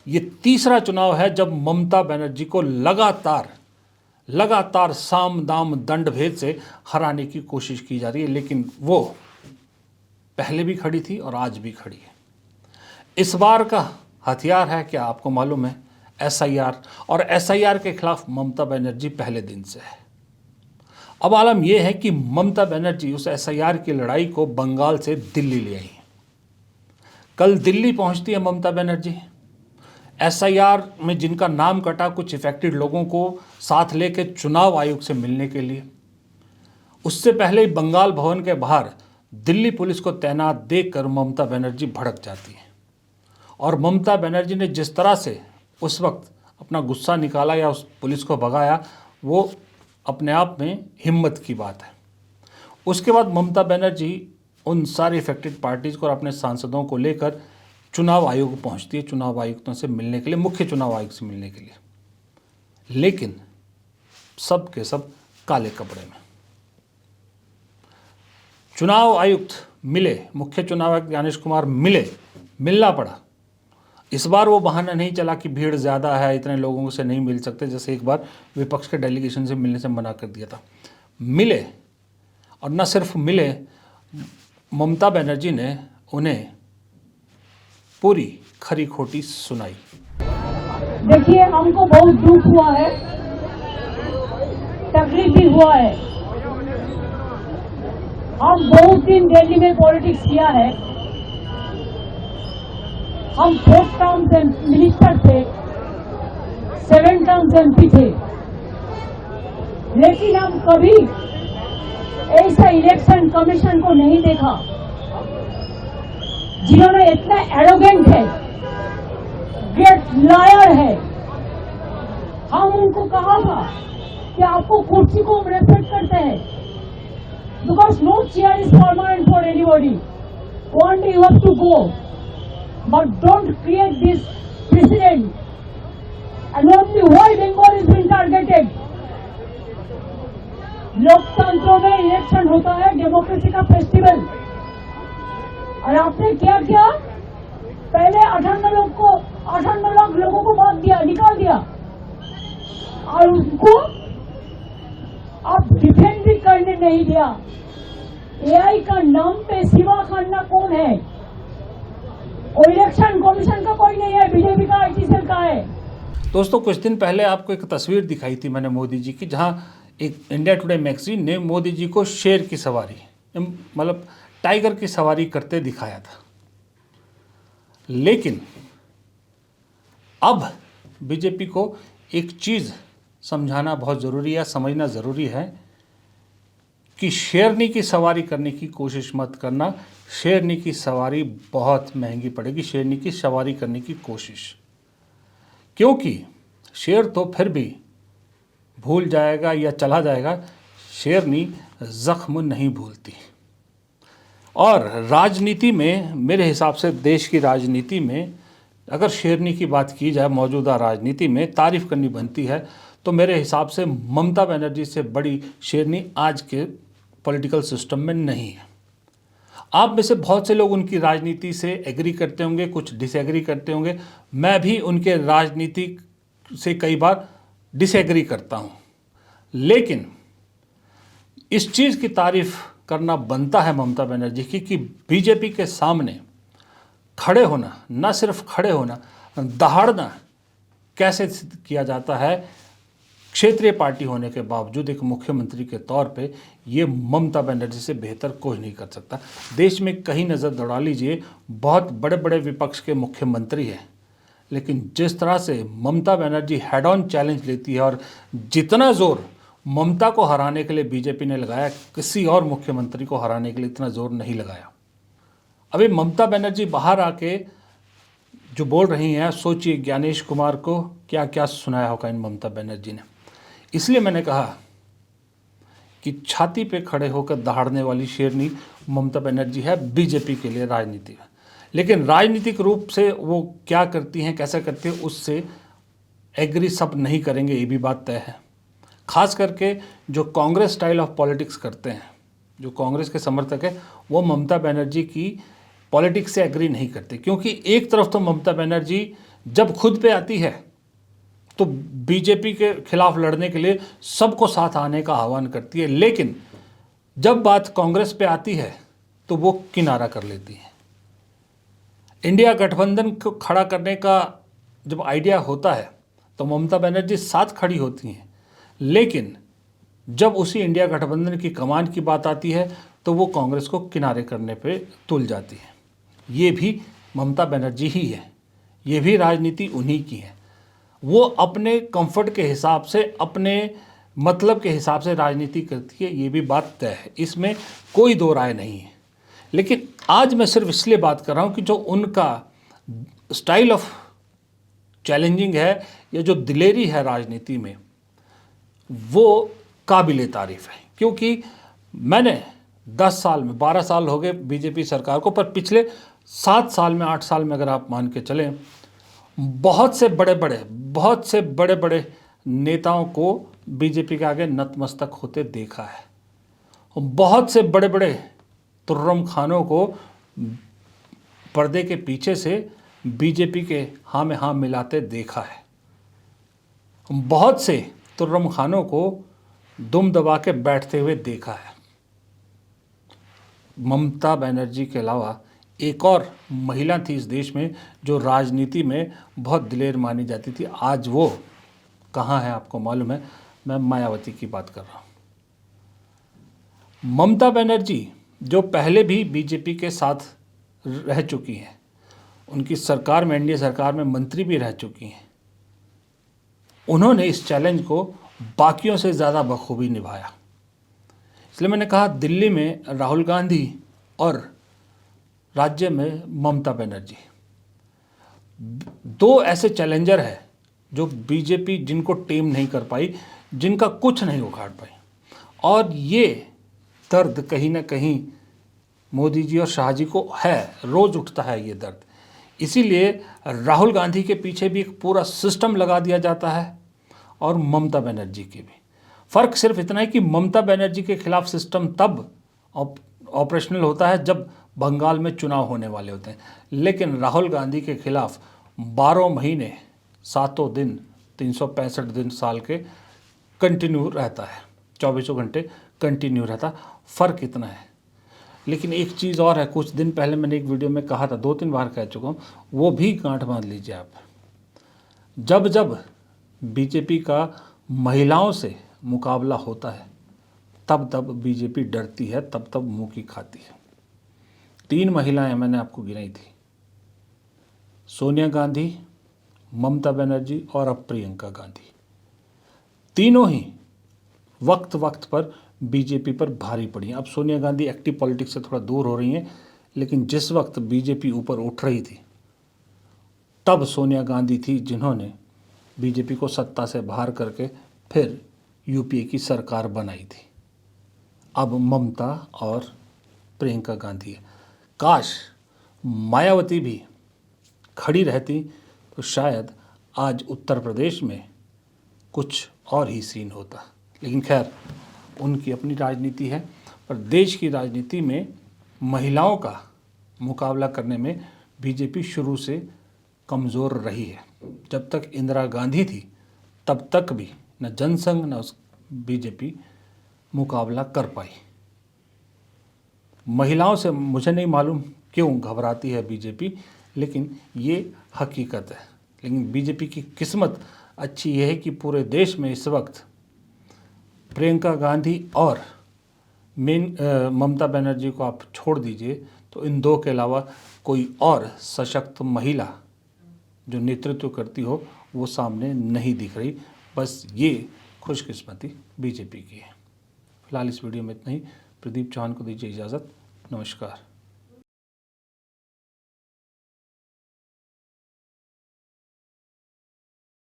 ये तीसरा चुनाव है जब ममता बनर्जी को लगातार साम दाम दंड भेद से हराने की कोशिश की जा रही है, लेकिन वो पहले भी खड़ी थी और आज भी खड़ी है। इस बार का हथियार है क्या आपको मालूम है? एसआईआर। और एसआईआर के खिलाफ ममता बनर्जी पहले दिन से है। अब आलम यह है कि ममता बनर्जी उस एसआईआर की लड़ाई को बंगाल से दिल्ली ले आई है। कल दिल्ली पहुंचती है ममता बनर्जी। एसआईआर में जिनका नाम कटा, कुछ इफेक्टेड लोगों को साथ लेकर चुनाव आयोग से मिलने के लिए। उससे पहले ही बंगाल भवन के बाहर दिल्ली पुलिस को तैनात देखकर ममता बनर्जी भड़क जाती है। और ममता बनर्जी ने जिस तरह से उस वक्त अपना गुस्सा निकाला या उस पुलिस को भगाया, वो अपने आप में हिम्मत की बात है। उसके बाद ममता बनर्जी उन सारी इफेक्टेड पार्टीज़ को और अपने सांसदों को लेकर चुनाव आयोग पहुंचती है, चुनाव आयुक्तों से मिलने के लिए, मुख्य चुनाव आयुक्त से मिलने के लिए। लेकिन सब के सब काले कपड़े में। चुनाव आयुक्त मिले, मुख्य चुनाव आयुक्त ज्ञानेश कुमार मिले, मिलना पड़ा। इस बार वो बहाना नहीं चला कि भीड़ ज़्यादा है, इतने लोगों से नहीं मिल सकते, जैसे एक बार विपक्ष के डेलीगेशन से मिलने से मना कर दिया था। मिले, और न सिर्फ मिले, ममता बनर्जी ने उन्हें पूरी खरी खोटी सुनाई। देखिए, हमको बहुत दुख हुआ है, तकलीफ भी हुआ है। हम बहुत दिन दिल्ली में पॉलिटिक्स किया है। हम 4 टर्म्स मिनिस्टर थे, 7 टर्म्स MP थे, लेकिन हम कभी ऐसा इलेक्शन कमीशन को नहीं देखा जिन्होंने इतना एरोगेंट है, ग्रेट लायर है। हम उनको कहा था कि आपको कुर्सी को रेस्पेक्ट करते हैं, because no chair is permanent for anybody, one day you have to go, but don't create this precedent and only why Bengal is being targeted. लोकतंत्र में इलेक्शन होता है, डेमोक्रेसी का फेस्टिवल, और आपने क्या किया? पहले 58 लाख लोगों को वोट दिया, निकाल दिया, और उनको आप डिफेंड भी करने नहीं दिया। एआई का नाम पे सिवा खाना कौन है? और इलेक्शन कमीशन का कोई नहीं है, बीजेपी का IT सेल का है। दोस्तों, कुछ दिन पहले आपको एक तस्वीर दिखाई थी मैंने मोदी जी की, जहां एक इंडिया टुडे मैगजीन ने मोदी जी को शेर की सवारी, मतलब टाइगर की सवारी करते दिखाया था। लेकिन अब बीजेपी को एक चीज़ समझाना बहुत ज़रूरी है, समझना ज़रूरी है कि शेरनी की सवारी करने की कोशिश मत करना। शेरनी की सवारी बहुत महंगी पड़ेगी, शेरनी की सवारी करने की कोशिश, क्योंकि शेर तो फिर भी भूल जाएगा या चला जाएगा, शेरनी जख्म नहीं भूलती। और राजनीति में, मेरे हिसाब से देश की राजनीति में अगर शेरनी की बात की जाए, मौजूदा राजनीति में तारीफ़ करनी बनती है, तो मेरे हिसाब से ममता बनर्जी से बड़ी शेरनी आज के पॉलिटिकल सिस्टम में नहीं है। आप में से बहुत से लोग उनकी राजनीति से एग्री करते होंगे, कुछ डिसएग्री करते होंगे। मैं भी उनके राजनीति से कई बार डिसएग्री करता हूँ, लेकिन इस चीज़ की तारीफ़ करना बनता है ममता बनर्जी की कि बीजेपी के सामने खड़े होना, न सिर्फ खड़े होना, दहाड़ना कैसे किया जाता है। क्षेत्रीय पार्टी होने के बावजूद एक मुख्यमंत्री के तौर पे ये ममता बनर्जी से बेहतर कोई नहीं कर सकता। देश में कहीं नज़र दौड़ा लीजिए, बहुत बड़े बड़े विपक्ष के मुख्यमंत्री हैं, लेकिन जिस तरह से Mamata Banerjee head on challenge लेती है और जितना ज़ोर ममता को हराने के लिए बीजेपी ने लगाया, किसी और मुख्यमंत्री को हराने के लिए इतना जोर नहीं लगाया। अभी ममता बनर्जी बाहर आके जो बोल रही हैं, सोचिए ज्ञानेश कुमार को क्या क्या सुनाया होगा इन ममता बनर्जी ने। इसलिए मैंने कहा कि छाती पे खड़े होकर दहाड़ने वाली शेरनी ममता बनर्जी है बीजेपी के लिए राजनीति में। लेकिन राजनीतिक रूप से वो क्या करती हैं, कैसे करती हैं, उससे एग्री सब नहीं करेंगे, ये भी बात तय है। खास करके जो कांग्रेस स्टाइल ऑफ पॉलिटिक्स करते हैं, जो कांग्रेस के समर्थक हैं, वो ममता बनर्जी की पॉलिटिक्स से एग्री नहीं करते, क्योंकि एक तरफ तो ममता बनर्जी जब खुद पे आती है तो बीजेपी के खिलाफ लड़ने के लिए सबको साथ आने का आह्वान करती है, लेकिन जब बात कांग्रेस पे आती है तो वो किनारा कर लेती है। इंडिया गठबंधन को खड़ा करने का जब आइडिया होता है तो ममता बनर्जी साथ खड़ी होती हैं, लेकिन जब उसी इंडिया गठबंधन की कमान की बात आती है तो वो कांग्रेस को किनारे करने पे तुल जाती है। ये भी ममता बनर्जी ही है, ये भी राजनीति उन्हीं की है। वो अपने कंफर्ट के हिसाब से, अपने मतलब के हिसाब से राजनीति करती है, ये भी बात तय है, इसमें कोई दो राय नहीं है। लेकिन आज मैं सिर्फ इसलिए बात कर रहा हूँ कि जो उनका स्टाइल ऑफ चैलेंजिंग है या जो दिलेरी है राजनीति में, वो काबिले तारीफ है। क्योंकि मैंने 10 साल में, 12 साल हो गए बीजेपी सरकार को, पर पिछले 7 साल में, 8 साल में अगर आप मान के चलें, बहुत से बड़े बड़े नेताओं को बीजेपी के आगे नतमस्तक होते देखा है। बहुत से बड़े बड़े तुर्रम खानों को पर्दे के पीछे से बीजेपी के हाँ में हाँ मिलाते देखा है। बहुत से तुर्रम खानों को दुम दबा के बैठते हुए देखा है। ममता बनर्जी के अलावा एक और महिला थी इस देश में जो राजनीति में बहुत दिलेर मानी जाती थी। आज वो कहाँ है आपको मालूम है? मैं मायावती की बात कर रहा हूँ। ममता बनर्जी जो पहले भी बीजेपी के साथ रह चुकी हैं, उनकी सरकार में, एनडीए सरकार में मंत्री भी रह चुकी हैं, उन्होंने इस चैलेंज को बाकियों से ज़्यादा बखूबी निभाया। इसलिए मैंने कहा दिल्ली में राहुल गांधी और राज्य में ममता बनर्जी, दो ऐसे चैलेंजर हैं जो बीजेपी जिनको टेम नहीं कर पाई, जिनका कुछ नहीं उखाड़ पाई। और ये दर्द कहीं ना कहीं मोदी जी और शाह जी को है, रोज़ उठता है ये दर्द। इसीलिए राहुल गांधी के पीछे भी एक पूरा सिस्टम लगा दिया जाता है और ममता बनर्जी के भी। फ़र्क सिर्फ इतना है कि ममता बनर्जी के खिलाफ सिस्टम तब ऑपरेशनल होता है जब बंगाल में चुनाव होने वाले होते हैं, लेकिन राहुल गांधी के खिलाफ 12 महीने 7 दिन 365 दिन साल के कंटिन्यू रहता है, 24 घंटे कंटिन्यू रहता। फ़र्क इतना है। लेकिन एक चीज़ और है, कुछ दिन पहले मैंने एक वीडियो में कहा था, 2-3 बार कह चुका हूँ, वो भी गांठ बांध लीजिए आप। जब जब बीजेपी का महिलाओं से मुकाबला होता है तब तब बीजेपी डरती है, तब तब मुँह की खाती है। 3 महिलाएं मैंने आपको गिनाई थी, सोनिया गांधी, ममता बनर्जी और अब प्रियंका गांधी। तीनों ही वक्त वक्त पर बीजेपी पर भारी पड़ी हैं। अब सोनिया गांधी एक्टिव पॉलिटिक्स से थोड़ा दूर हो रही हैं, लेकिन जिस वक्त बीजेपी ऊपर उठ रही थी तब सोनिया गांधी थी जिन्होंने बीजेपी को सत्ता से बाहर करके फिर यूपीए की सरकार बनाई थी। अब ममता और प्रियंका गांधी है। काश मायावती भी खड़ी रहती तो शायद आज उत्तर प्रदेश में कुछ और ही सीन होता। लेकिन खैर, उनकी अपनी राजनीति है। पर देश की राजनीति में महिलाओं का मुकाबला करने में बीजेपी शुरू से कमज़ोर रही है। जब तक इंदिरा गांधी थी तब तक भी न जनसंघ न बीजेपी मुकाबला कर पाई। महिलाओं से मुझे नहीं मालूम क्यों घबराती है बीजेपी, लेकिन ये हकीकत है। लेकिन बीजेपी की किस्मत अच्छी यह है कि पूरे देश में इस वक्त प्रियंका गांधी और ममता बनर्जी को आप छोड़ दीजिए तो इन दो के अलावा कोई और सशक्त महिला जो नेतृत्व करती हो वो सामने नहीं दिख रही। बस ये खुशकिस्मती बीजेपी की है। फिलहाल इस वीडियो में इतना ही। प्रदीप चौहान को दीजिए इजाज़त। नमस्कार।